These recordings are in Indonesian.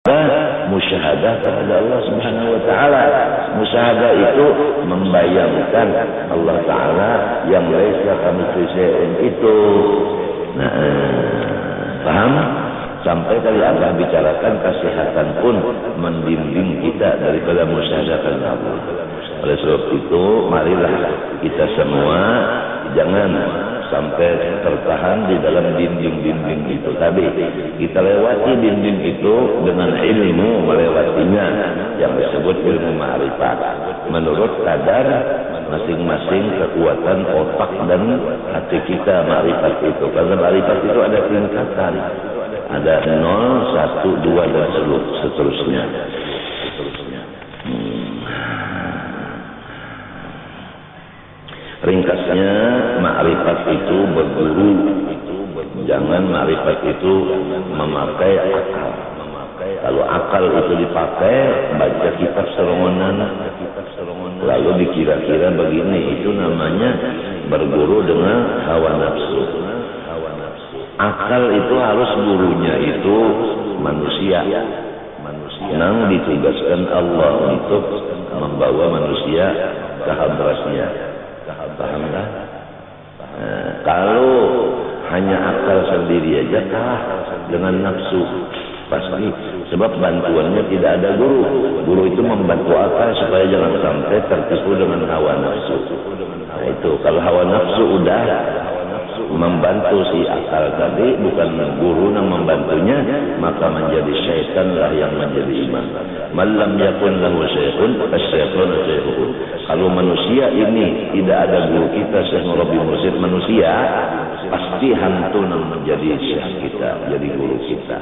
musyahadah kepada Allah Subhanahu wa taala. Musyahadah itu membayangkan Allah taala yang laisa kamitslihi syai'un itu. Nah, paham? Sampai tadi Abah bicarakan kesehatan pun membimbing kita daripada musyahadah Allah. Oleh sebab itu, marilah kita semua jangan sampai tertahan di dalam dinding-dinding itu tadi. Kita lewati dinding itu dengan ilmu melewatinya yang disebut ilmu ma'rifat. Menurut kadar masing-masing kekuatan otak dan hati kita ma'rifat itu. Karena ma'rifat itu ada tingkatan. Ada 0, 1, 2 dan seterusnya. Ringkasnya, ma'rifat itu berguru. Jangan ma'rifat itu memakai akal. Kalau akal itu dipakai, baca kitab serongonan, lalu dikira-kira begini, itu namanya berguru dengan hawa nafsu. Akal itu harus gurunya itu manusia. Yang ditugaskan Allah untuk membawa manusia ke hadrasnya. Paham tak? Kalau hanya akal sendiri aja kalah dengan nafsu pasti, sebab bantuannya tidak ada guru. Guru itu membantu akal supaya jangan sampai tertipu dengan hawa nafsu. Nah itu, kalau hawa nafsu udah membantu si akal tadi, bukan guru yang membantunya, maka menjadi syaitanlah yang menjadi imam. Malam yakun lahu syekhun asy-syekhun syekhun. Kalau manusia ini tidak ada guru kita, Syekh Murabi Mursyid manusia, pasti hantu yang menjadi syekh kita, jadi guru kita.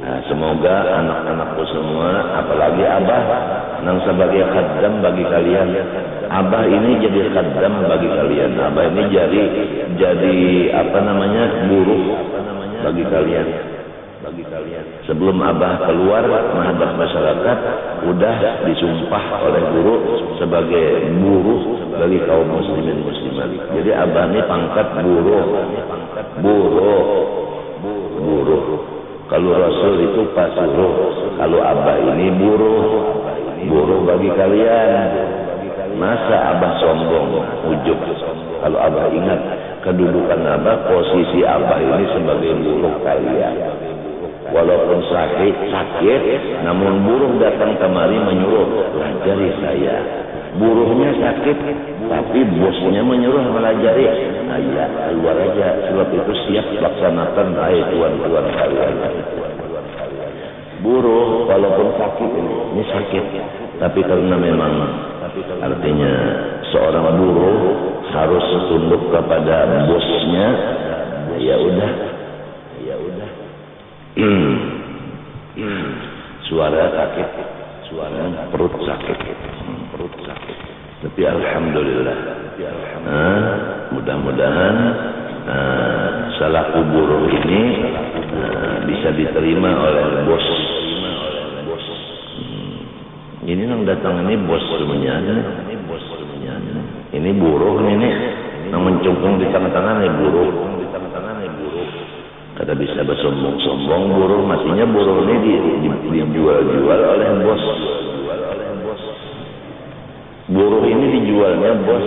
Nah, semoga anak-anakku semua, apalagi Abah yang sebagai khaddam bagi kalian. Abah ini jadi khaddam bagi kalian. Abah ini jadi apa namanya, guru bagi kalian. Sebelum Abah keluar menghadap masyarakat, udah disumpah oleh guru sebagai guru bagi kaum muslimin muslimat. Jadi Abah ini pangkat guru. Kalau Rasul itu pasuruh, kalau Abah ini buruh bagi kalian. Masa Abah sombong, ujub? Kalau Abah ingat kedudukan Abah, posisi Abah ini sebagai buruh kalian. Walaupun sakit, namun buruh datang kemari menyuruh, pelajari saya. Buruhnya sakit, tapi bosnya menyuruh melajari. Ya, keluar aja, sebab itu siap laksanakan, hai tuan-tuan kalian. Buruh walaupun sakit, ini sakit, tapi karena memang artinya seorang buruh harus tunduk kepada bosnya, ya udah. Suara sakit, perut sakit. Tapi alhamdulillah, mudah-mudahan selaku buruh ini bisa diterima oleh bos. Ini yang datang ini bos semuanya. Ini buruh ini yang mencungkung di tangan-tangan ini buruh. Kada bisa bersombong-sombong buruh, matinya buruh ini dijual-jual oleh bos. Buruh ini dijualnya bos.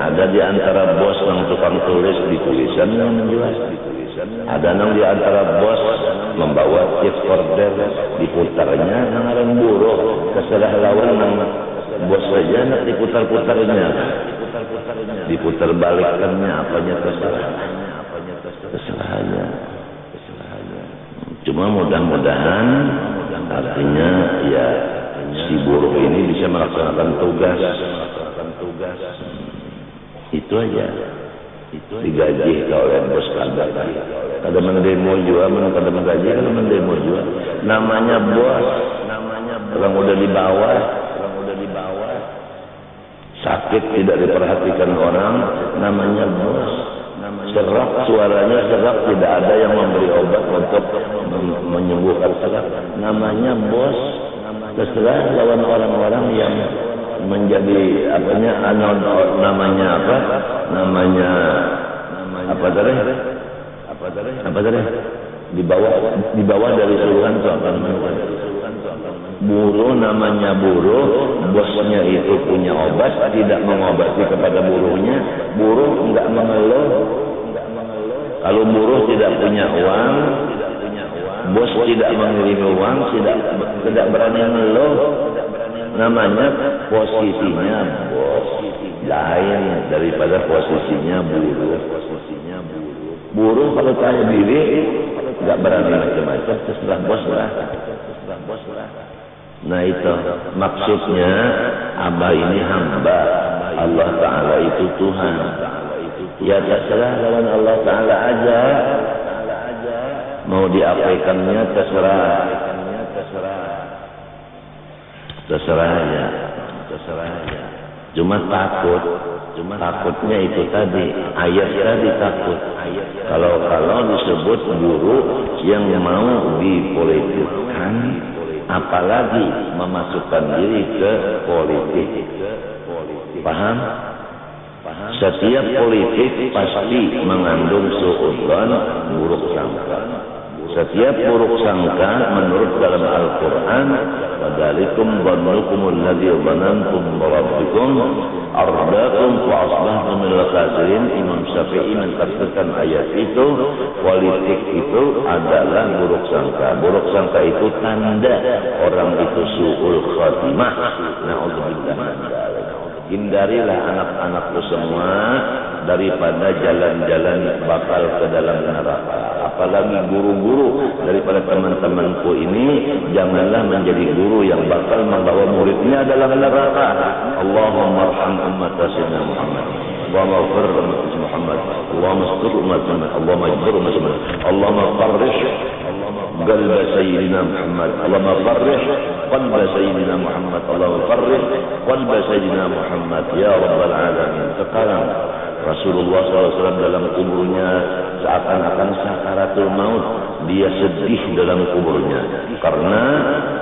Ada di antara bos yang tukang tulis di tulisan yang menjual. Ada yang di antara bos membawa tape recorder diputarnya ngaran buruh. Kesalah lawan yang bos saja nak diputar-putarnya. Diputar balikannya apanya terserah. Kesalahannya. Cuma mudah-mudahan artinya ya si buruh ini bisa melaksanakan tugas. Itu aja. Digaji oleh bos kada mendemo juga, kada menggaji, kada mendemo juga. Namanya bos. Orang udah di bawah. Sakit tidak diperhatikan orang, namanya bos. Serak suaranya serak, tidak ada yang memberi obat untuk menyembuhkan serak, namanya bos. Terserah lawan orang-orang yang menjadi namanya apa tadi di bawah dari suruhan itu apa namanya? Buruh namanya buruh, bosnya itu punya obat, tidak mengobati kepada buruhnya, buruh enggak mengeluh. Kalau buruh tidak punya uang, bos tidak mengirimi uang, tidak berani mengeluh, namanya posisinya bos lain daripada posisinya buruh. Buruh kalau tanya diri enggak berani macam-macam, terserah bos lah. Nah itu maksudnya Abah ini hamba, Allah Ta'ala itu Tuhan. Ya terserah lawan Allah Ta'ala aja. Mau diapakannya terserah. Terserah aja. Cuma takutnya itu tadi, ayat tadi takut. Kalau disebut guru yang mau dipolitikkan, apalagi memasukkan diri ke politik. Paham? Setiap politik pasti mengandung suudzon, buruk sangka. Setiap buruk sangka menurut dalam Al-Quran, "Wadzalikum dhannukumul ladzi dhanantum birabbikum ardaakum fa asbahtum minal khasirin." Imam Syafi'i menafsirkan ayat itu, politik itu adalah buruk sangka. Buruk sangka itu tanda orang itu su'ul khatimah. Na'udzubillah min dzalik. Hindarilah anak-anakku semua daripada jalan-jalan bakal ke dalam neraka. Apalagi guru-guru daripada teman-temanku ini, janganlah menjadi guru yang bakal membawa muridnya dalam neraka. Allahumma arham ummat Sayyidina Muhammad. Allahumma ighfir ummat Muhammad. Allahumma astur ummat Muhammad. Allahumma ijbir ummat Muhammad. Allahumma farrij qalb Sayyidina Muhammad. Allahumma farrij qalb Sayyidina Muhammad. Allahumma farrij qalb Sayyidina Muhammad ya rabbal alamin. Sekarang Rasulullah SAW dalam kuburnya seakan-akan sakaratul maut, dia sedih dalam kuburnya karena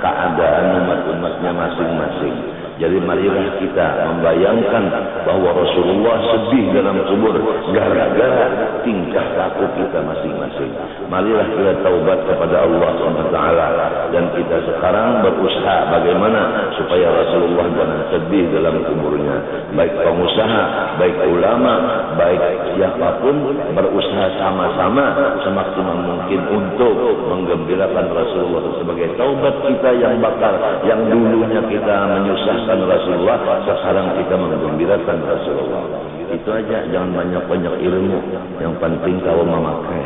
keadaan umat-umatnya masing-masing. Jadi marilah kita membayangkan bahwa Rasulullah sedih dalam kubur gara-gara tingkah laku kita masing-masing. Marilah kita taubat kepada Allah SWT dan kita sekarang berusaha bagaimana supaya Rasulullah jangan sedih dalam kuburnya. Baik pengusaha, baik ulama, baik siapapun berusaha sama-sama semaksimal mungkin untuk menggembirakan Rasulullah sebagai taubat kita yang bakal, yang dulunya kita menyusahkan Rasulullah, sekarang kita menggembirakan Rasulullah. Itu aja, jangan banyak-banyak ilmu, yang penting kau memakai.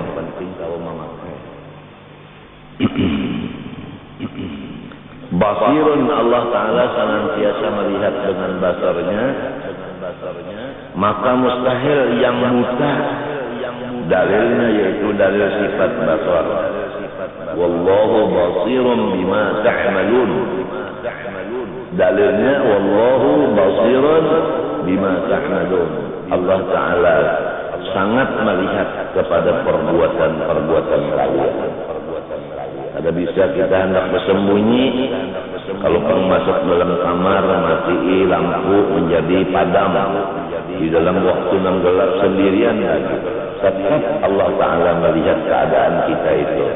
Basirun, Allah Ta'ala senantiasa melihat dengan basarnya, maka mustahil yang buta. Dalilnya yaitu dalil sifat basar. Wallahu basirun bima ta'malun. Dalilnya wallahu basirun bima ta'malun. Allah Ta'ala sangat melihat kepada perbuatan-perbuatan kalian. Ada bisa kita hendak bersembunyi, kalau kamu masuk dalam kamar mati lampu menjadi padam di dalam waktu yang gelap sendirian, tetap Allah Ta'ala melihat keadaan kita itu.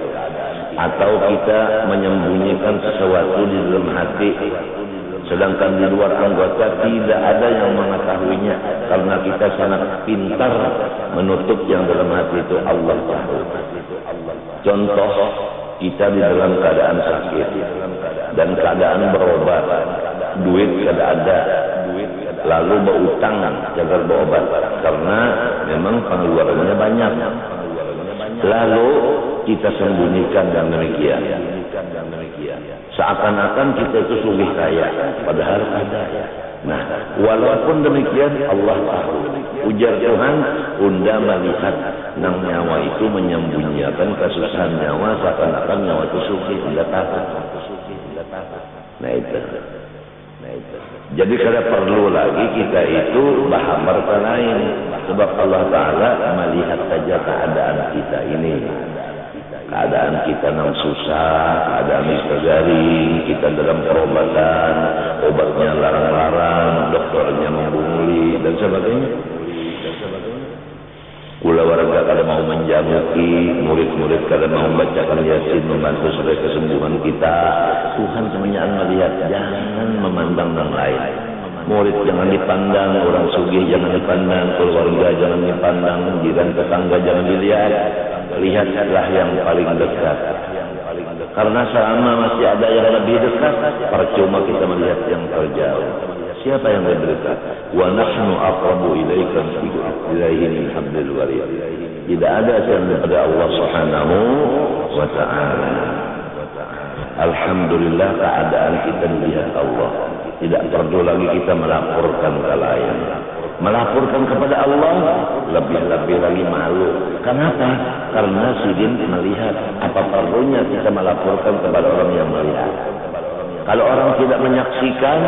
Atau kita menyembunyikan sesuatu di dalam hati, sedangkan di luar anggota tidak ada yang mengetahuinya, karena kita sangat pintar menutup yang dalam hati itu. Allah tahu. Contoh, kita di dalam keadaan sakit dan keadaan berobat, duit tidak ada, lalu berutang agar berobat karena memang pengeluarannya banyak, lalu kita sembunyikan dan demikian. Seakan-akan kita itu sugih kaya, padahal ada. Nah, walaupun demikian Allah tahu. Ujar Tuhan, Unda melihat nang nyawa itu menyembunyikan kesusahan nyawa, seakan-akan nyawa itu sugih. Unda tahu. Nah itu. Jadi kada perlu lagi kita itu berharap lain, sebab Allah Ta'ala melihat saja keadaan kita ini. Keadaan kita yang susah, keadaan garing, kita dalam perobatan, obatnya larang-larang, dokternya membunguli dan sebagainya. Kula warga kada mau menjamuki, murid-murid kada mau membacakan Yasin membantu supaya kesembuhan kita. Tuhan semuanya melihat memandang yang lain. Murid jangan dipandang, orang sugih jangan dipandang, keluarga jangan dipandang, jiran tetangga jangan dilihat. Lihatlah yang paling dekat. Karena selama masih ada yang lebih dekat, percuma kita melihat yang terjauh. Siapa yang lebih dekat? Wa nahnu aqrabu ilaika min hablil warid. Tidak ada selain daripada Allah Subhanahu wa taala. Alhamdulillah keadaan kita dilihat Allah. Tidak perlu lagi kita melaporkan ke lain. Melaporkan kepada Allah lebih-lebih lagi malu. Kenapa? Karena sidin melihat. Apa perlunya kita melaporkan kepada orang yang melihat? Kalau orang tidak menyaksikan,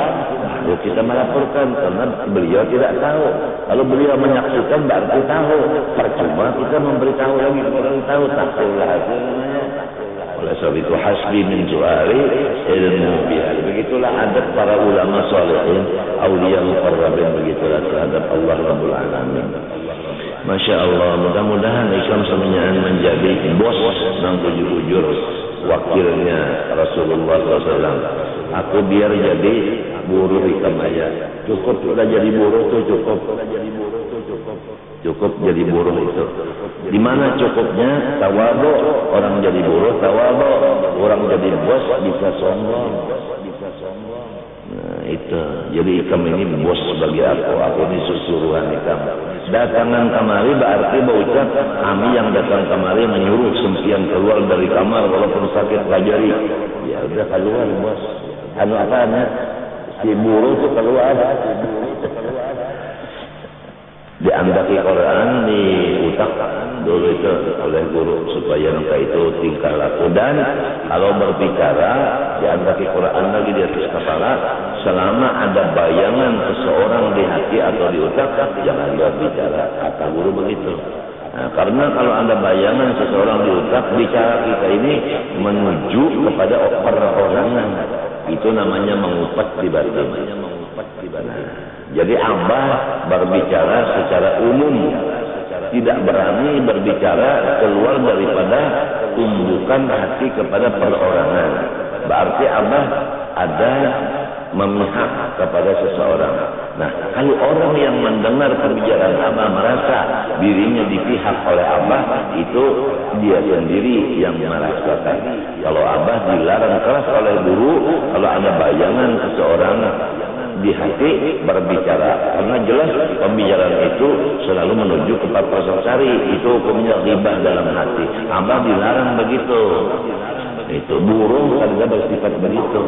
ya kita melaporkan karena beliau tidak tahu. Kalau beliau menyaksikan berarti tahu. Percuma kita memberitahu lagi orang tahu, tak tahu lagi. Oleh sebab itu hasbi min su'ali ilmu biha. Begitulah adab para ulama salihin, auliya muqarrabin, begitulah terhadap Allah Rabbul Alamin. Masya Allah, mudah-mudahan Islam semuanya menjadi bos nang tujuh ujur wakilnya Rasulullah SAW. Aku biar jadi buruh ikan maya. Cukup sudah jadi buruh tuh cukup. Cukup jadi buruh itu. Di mana cukupnya? Tawadhu. Orang jadi buruh tawadhu. Orang jadi bos bisa sombong. Nah itu. Jadi ikam ini bos bagi aku. Aku ini susuruhan ikam. Datangan kamari berarti berucap kami yang datang kamari menyuruh sempian keluar dari kamar walaupun sakit pelajari. Ya udah keluar bos. Anu apanya? Si buruh itu keluar. Diandaki Quran di utak dulu itu oleh guru supaya mereka itu tingkah laku, dan kalau berbicara diandaki Quran lagi di atas kepala selama ada bayangan seseorang di hati atau di utak jangan berbicara, kata guru begitu. Nah, karena kalau ada bayangan seseorang di utak, bicara kita ini menuju kepada perorangan, itu namanya mengupat di batin. Jadi Abah berbicara secara umum, tidak berani berbicara keluar daripada tumbukan hati kepada perorangan. Berarti Abah ada memihak kepada seseorang. Nah, kalau orang yang mendengar pembicaraan Abah merasa dirinya dipihak oleh Abah, itu dia sendiri yang merasakan. Kalau Abah dilarang keras oleh guru, kalau ada bayangan seseorang di hati berbicara, karena jelas pembicaraan itu selalu menuju ke prasasti, itu hukumnya ghibah dalam hati. Abah dilarang begitu. Itu burung saja bersifat begitu.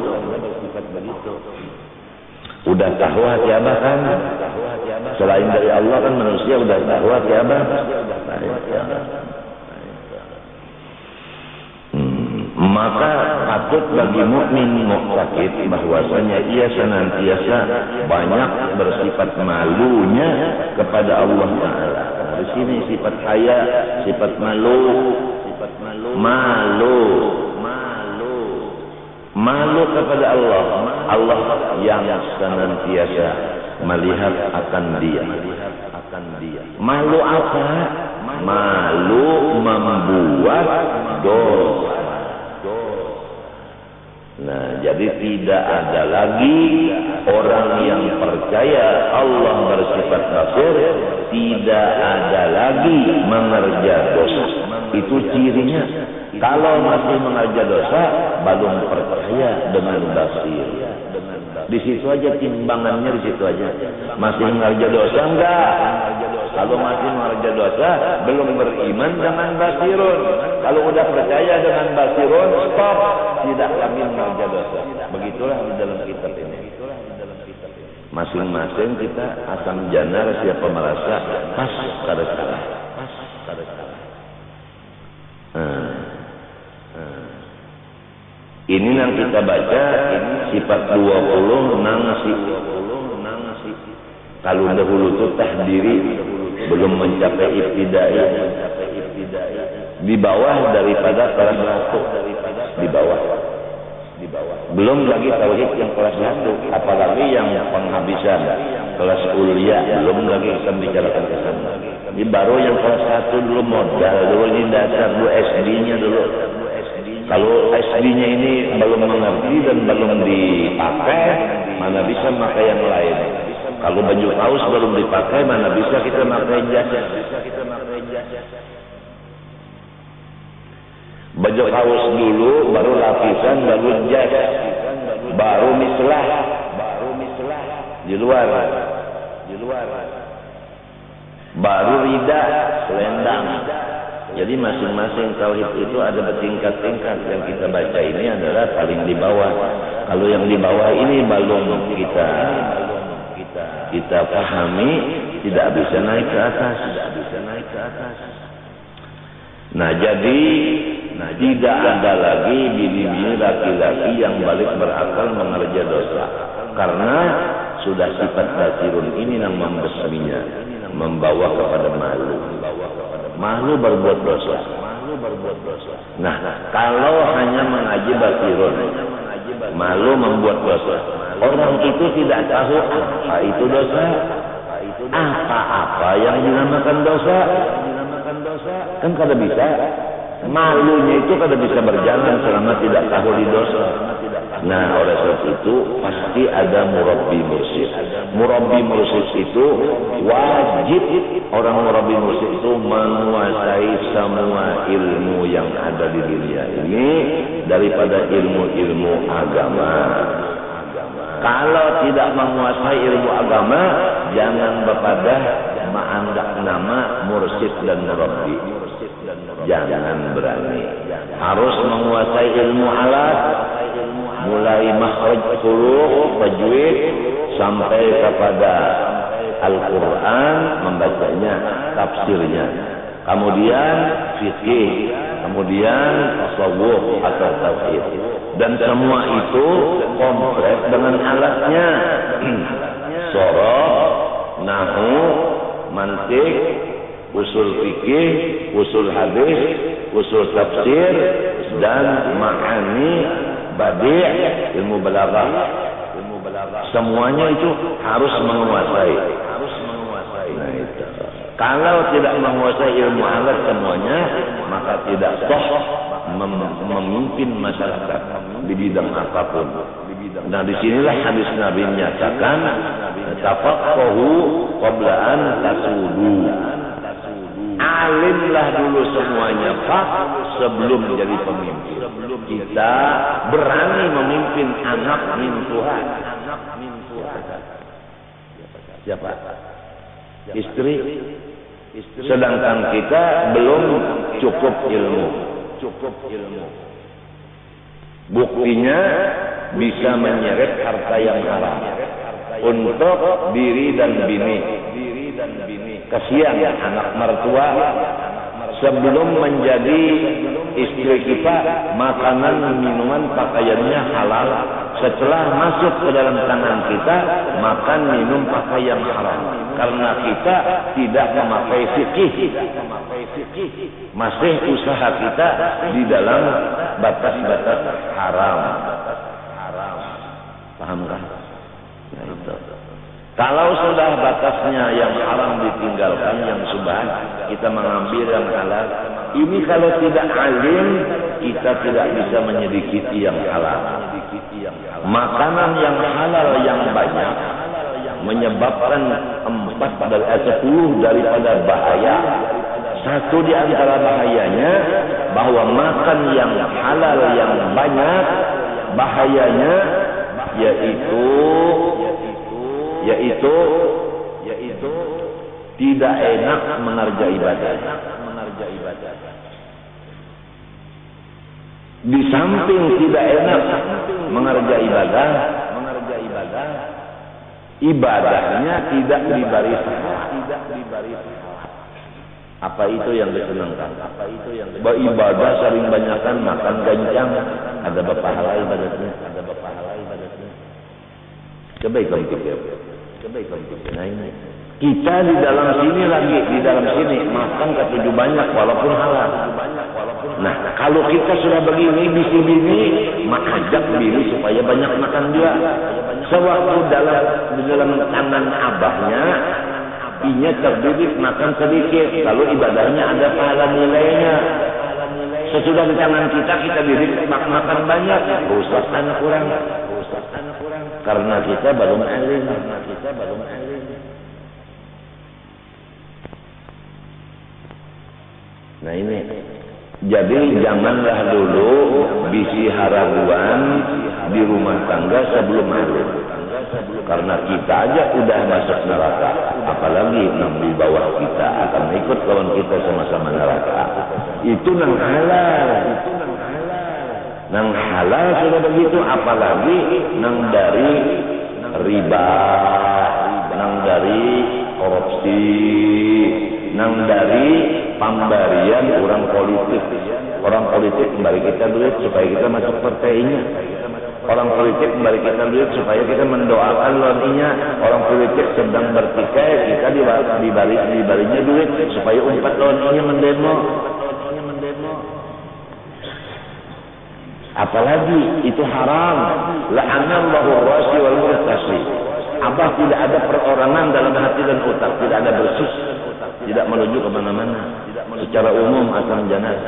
Udah tahu hati Abah kan? Selain dari Allah kan manusia udah tahu hati Abah. Maka patut bagi mukmin mu'taqid bahwasanya ia senantiasa banyak bersifat malunya kepada Allah Taala. Di sini sifat haya, sifat malu, malu kepada Allah. Allah yang senantiasa melihat akan dia. Malu apa? Malu membuat dosa. Nah, jadi tidak ada lagi orang yang percaya Allah bersifat basir, tidak ada lagi mengerja dosa. Itu cirinya. Kalau masih mengerja dosa, belum percaya dengan basir. Di situ aja timbangannya, di situ aja. Masih mengerja dosa enggak? Kalau masih mengerja dosa, belum beriman dengan basirun. Kalau udah percaya dengan basirun, stop, tidak lagi mengerja dosa. Begitulah di dalam kitab ini. Masing-masing kita asam janar siapa merasa pas kada salah. Ini yang kita baca sifat 20 nangsi. Kalau dahulu itu tahdiri belum mencapai ibtidai. Di bawah daripada kelas 1. Di bawah. Belum lagi tauhid yang kelas 1, apalagi yang penghabisan kelas kuliah, belum lagi kita bicarakan ke sana. Ini baru yang kelas 1 dulu modal, dulu ini dasar, dulu SD-nya dulu. Kalau SD-nya ini belum mengerti dan belum dipakai, mana bisa pakai yang lain. Kalau baju kaos belum dipakai, mana bisa kita pakai jas. Baju kaos dulu, baru lapisan, baru jas, baru mislah di luar, baru rida, selendang. Jadi masing-masing tauhid itu ada bertingkat-tingkat. Yang kita baca ini adalah paling di bawah. Kalau yang di bawah ini belum kita pahami, tidak bisa naik ke atas. Nah, jadi tidak ada lagi bini-bini laki-laki yang balik berakal mengerja dosa. Karena sudah sifat basirun ini yang membesminya, membawa kepada malu. Malu berbuat dosa. Nah, kalau hanya mengaji basirun, malu membuat dosa. Orang itu tidak tahu apa itu dosa. Apa-apa yang dinamakan dosa. Kan kada bisa. Malunya itu kada bisa berjalan selama tidak tahu di dosa. Nah, oleh sebab itu pasti ada murabbi mursyid. Murabbi mursyid itu wajib orang murabbi mursyid itu menguasai semua ilmu yang ada di dunia ini daripada ilmu-ilmu agama. Kalau tidak menguasai ilmu agama, jangan berpadah menganggap nama mursyid dan murabbi. Jangan berani. Harus menguasai ilmu alat, mulai makhraj huruf, tajwid sampai kepada Al-Quran, membacanya, tafsirnya. Kemudian fikih, kemudian tasawuf atau tauhid. Dan semua itu komplit dengan alatnya. Sorof, nahu, mantik, usul fikih, usul hadis, usul tafsir, dan ma'ani, badi', ilmu balaghah. Semuanya itu harus menguasai. Nah, itu. Kalau tidak menguasai ilmu alat semuanya, maka tidak sah memimpin masyarakat di bidang apapun. Nah, disinilah hadis Nabi menyatakan, tafaqahu qabla an tasudu. Alimlah dulu semuanya, Pak, sebelum jadi pemimpin. Kita berani memimpin anak min Tuhan. Siapa? Istri. Sedangkan kita belum cukup ilmu. Buktinya bisa menyeret harta yang haram untuk diri dan bini. Kasihan anak mertua sebelum menjadi istri kita, makanan, minuman, pakaiannya halal. Setelah masuk ke dalam tangan kita, makan, minum, pakaian haram. Karena kita tidak memakai fikih. Masih usaha kita di dalam batas-batas haram. Pahamkah? Nah, itu. Kalau sudah batasnya yang haram ditinggalkan, yang subhan, kita mengambil yang halal. Ini kalau tidak alim, kita tidak bisa menyedikiti yang halal. Makanan yang halal yang banyak menyebabkan 10 daripada bahaya. Satu di antara bahayanya, bahwa makan yang halal yang banyak, bahayanya yaitu tidak enak mengerjakan ibadah. Di samping tidak enak mengerjakan ibadah, ibadahnya tidak diberi pahala. Apa itu yang disenangkan? Beribadah sering banyakkan makan gancang, ada berpahala ibadahnya. Coba kamu pikir. Nah, ini kita di dalam sini lagi, di dalam sini makan ketujuh banyak walaupun halal. Nah, kalau kita sudah begini, bini mengajak bini supaya banyak makan dia. Sewaktu di dalam tangan abahnya, inya terdidik makan sedikit, lalu ibadahnya ada pahala nilainya. Sesudah di tangan kita diri makan banyak, rusak anak kurang. Karena kita belum alim. Nah ini, jadi janganlah dulu bisi haraguan di rumah tangga sebelum alim. Karena kita aja udah masuk neraka, apalagi yang di bawah kita akan ikut kawan kita sama-sama neraka. Itu nang halal. Nang halal sudah begitu, apalagi nang dari riba, nang dari korupsi, nang dari pemberian orang politik. Orang politik kembali kita duit supaya kita masuk partainya. Orang politik kembali kita duit supaya kita mendoakan loninya. Orang politik sedang bertikai, kita dibalinya duit supaya umpat loninya mendemo. Apalagi itu haram. La'anallahu ar-rashi wal murtasi. Apa tidak ada perorangan dalam hati dan otak, tidak ada bersih, tidak menuju ke mana-mana. Secara umum asam janas.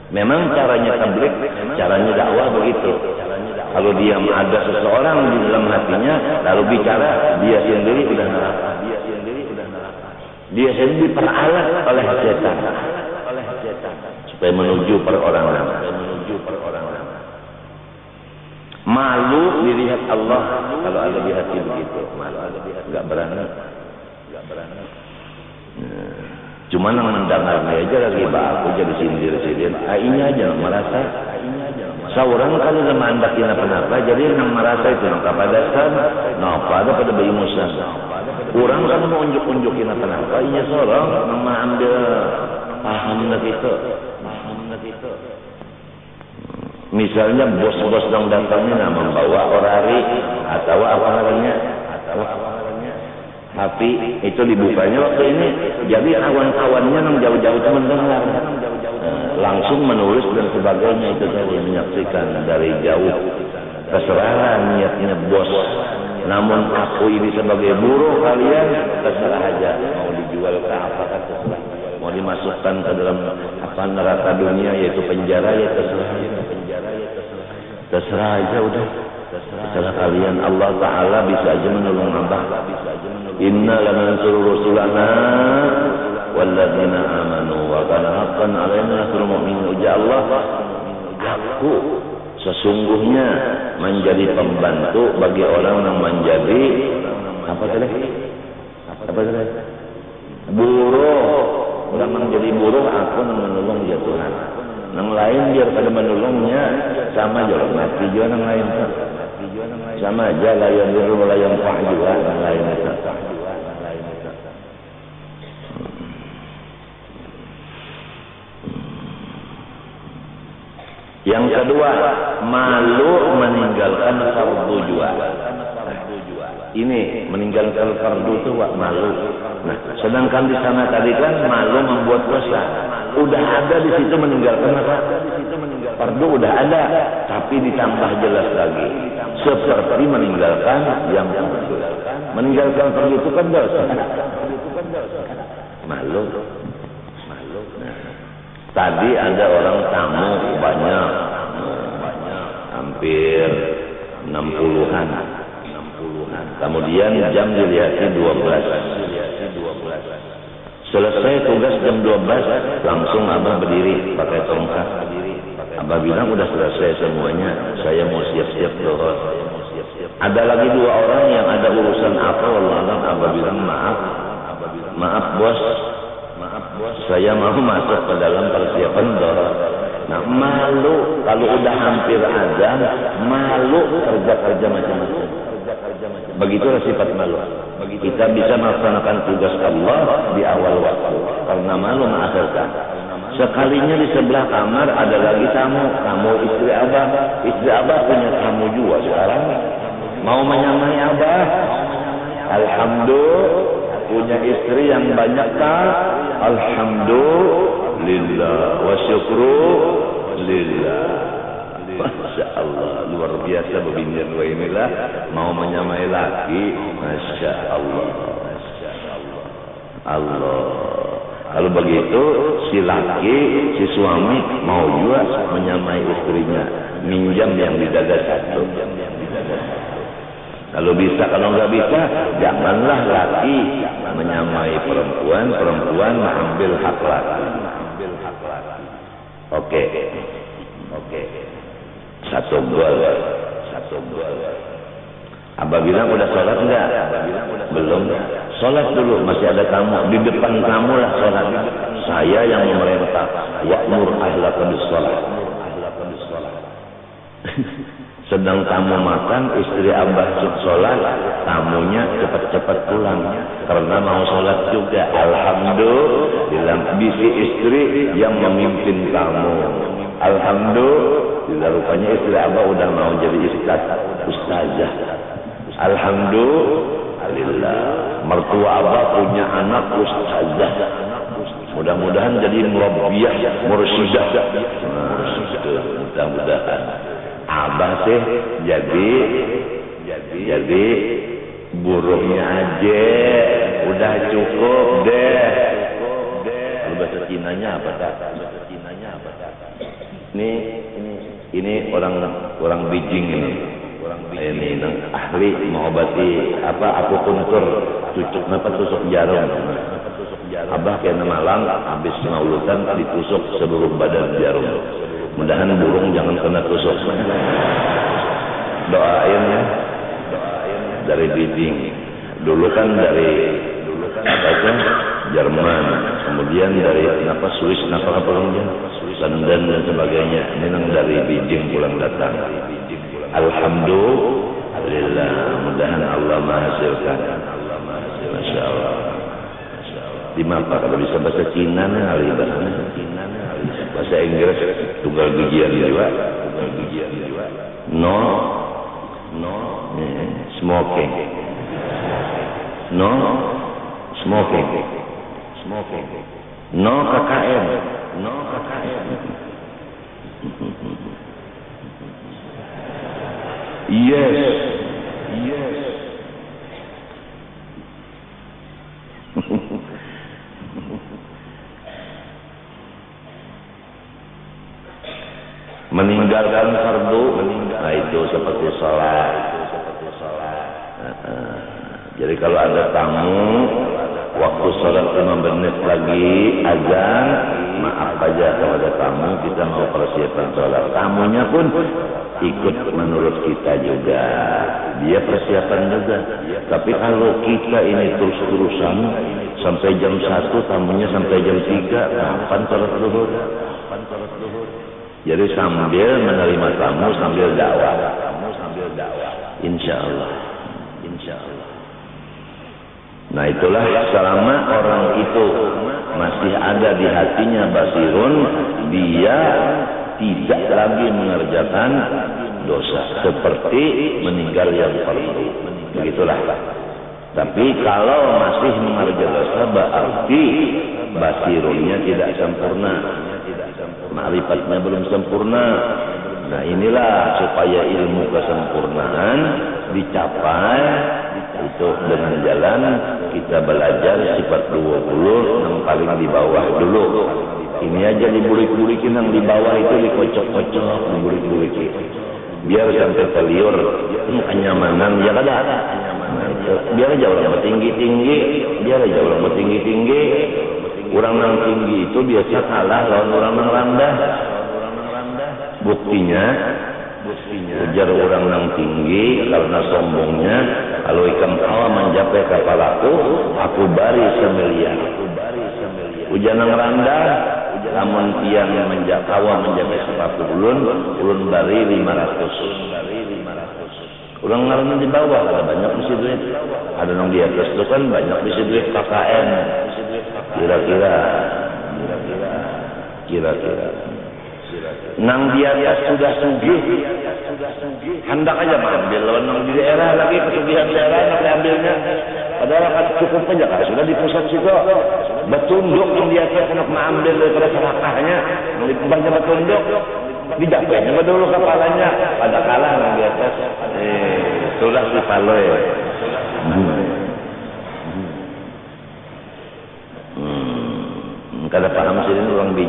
Memang caranya tabligh, caranya dakwah begitu. Kalau dia ada seseorang di dalam hatinya, lalu bicara, dia sendiri sudah neraka. Dia sendiri diperalat oleh setan supaya menuju perorangan. Malu dilihat Allah kalau ada di hati begitu. Enggak berani. Cuma yang mendengarnya aja lagi baku jadi sindir-sindir. Ini aja merasa. Seorang kalau sama anda kena penapa, jadi yang merasa itu yang kepada san, pada bayi musa. Orang kan mau unjuk-unjukin apa-apa, ini seorang yang mengambil paham gitu. Misalnya bos-bos yang datangnya membawa orari atau apa namanya, tapi itu dibukanya waktu ini, jadi kawan-kawannya yang jauh-jauh itu mendengar, langsung menulis dan sebagainya itu tadi menyaksikan dari jauh. Terserah niatnya bos. Namun aku ini sebagai buruh kalian terserah aja mau dijual ke apa kan terserah. Mau dimasukkan ke dalam apa neraka dunia yaitu penjara ya terserah. Terserah aja udah. Terserah kalian. Allah Ta'ala bisa aja menolong hamba. Inna lanansuru rusulana walladzina amanu wa kana haqqan 'alaina nasrul mu'minin. Ujar Allah, aku sesungguhnya menjadi pembantu bagi orang yang menjadi apa tadi? Buruh. Orang menjadi buruh, aku menolong dia Tuhan. Yang lain biar pada menolongnya sama aja mati juga yang lain. Sama aja layan dulu layan pak juga yang lain. Yang kedua, malu meninggalkan fardu juga. Ini meninggalkan fardu itu malu. Nah, sedangkan di sana tadi kan malu membuat dosa. Udah ada di situ meninggalkan apa? Fardu udah ada, tapi ditambah jelas lagi. Seperti meninggalkan yang fardu. Meninggalkan fardu itu kan dosa. Malu. Tadi ada orang tamu banyak, hampir 60-an. Kemudian jam dilihat 12. Selesai tugas jam 12, langsung Abah berdiri pakai tongkat. Abah bilang udah selesai semuanya, saya mau siap-siap doa. Ada lagi 2 orang yang ada urusan apa, wallahualam. Abah bilang maaf bos, saya mau masuk ke dalam persiapan doa. Nah, malu kalau udah hampir azan, malu kerja-kerja macam-macam. Begitulah sifat malu. Kita bisa melaksanakan tugas Allah di awal waktu karena malu mengakhirkan. Sekalinya di sebelah kamar ada lagi tamu, istri Abah punya tamu juga sekarang. Mau menyamai Abah, alhamdulillah punya istri yang banyak kan? Alhamdulillah wa syukru lillah. Masya Allah, luar biasa beginian wa inilah mau menyamai laki. Masya Allah. Kalau begitu si laki, si suami mau juga menyamai istrinya, minjam yang di dada satu. Kalau bisa, kalau nggak bisa, janganlah laki menyamai perempuan, perempuan mengambil hak laki. Oke. Satu gol. Abah bilang udah sholat enggak? Belum. Sholat dulu, masih ada tamu. Di depan kamu lah sholat. Saya yang memerintah. Wa'mur ahlaka bis-sholat. Sedang tamu makan, istri Abah sholat, tamunya cepat-cepat pulang karena mau sholat juga. Alhamdulillah, bisi istri yang memimpin tamu. Alhamdulillah, rupanya istri Abah udah mau jadi ustazah. Alhamdulillah, mertua Abah punya anak ustazah. Mudah-mudahan jadi murabbiyah, mursydah. Mudah-mudahan. Abah teh jadi buruhnya aja, udah cukup deh. Kalau bahasa Cinanya apa tak? Ini orang Beijing ini ahli mengobati akupuntur, tusuk jarum. Abah kena malam habis maulutan ditusuk seluruh badan jarum. Mudahan burung jangan kena tusuk. Doain ya. Dari Beijing. Dulu kan dari Jerman, kemudian dari Swiss, London dan sebagainya. Ini dari Beijing pulang datang. Alhamdulillah, mudahan Allah menghasilkan. Masya Allah. Di mapa kalau bisa bahasa Cina nih, bahasa Inggris tunggal gigian juga. No smoking. No smoking. No KKN. Yes. Meninggalkan fardu, nah itu seperti sholat. Jadi kalau ada tamu, waktu sholat 5 menit lagi azan, maaf aja kalau ada tamu, kita mau persiapan sholat. Tamunya pun ikut menurut kita juga, dia persiapan juga. Tapi kalau kita ini terus-terusan sampai jam 1, tamunya sampai jam 3, kapan sholat zuhur? Jadi sambil menerima tamu, sambil dakwah. Insya Allah. Nah itulah selama orang itu masih ada di hatinya basirun, dia tidak lagi mengerjakan dosa seperti meninggal yang fardu. Begitulah. Tapi kalau masih mengerjakan dosa, berarti basirunnya tidak sempurna, ma'rifatnya belum sempurna. Nah inilah supaya ilmu kesempurnaan dicapai itu dengan jalan kita belajar sifat 20 yang paling di bawah dulu. Ini aja dibulik-bulikin, yang di bawah itu dikocok-kocok, dibulik-bulikin biar sampai terliur kenyamanan ya kada. Biar aja orang tinggi-tinggi, orang yang tinggi itu biasa kalah lawan orang yang rendah. Buktinya ujar orang yang tinggi karena sombongnya, kalau ikan tawa mencapai kepalaku, aku bari semiliar. Ujar yang rendah, namun tiang tawa mencapai sepatu ulun bari 500. Orang ngaran di bawah ada banyak misi duit, ada yang di atas itu kan banyak misi duit KKN. Kira-kira nang di atas sudah sugih, hendak aja mengambil. Nang di daerah lagi kesugihan daerah nak diambilnya, padahal kan cukup aja kan sudah di pusat situ. Betunduk yang di atas nak mengambil daripada sedekahnya, banyak betunduk, dijapainya dulu kepalanya, pada kalah nang di atas. Itulah si paloy.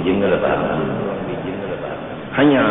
bijing ada paham. Hanya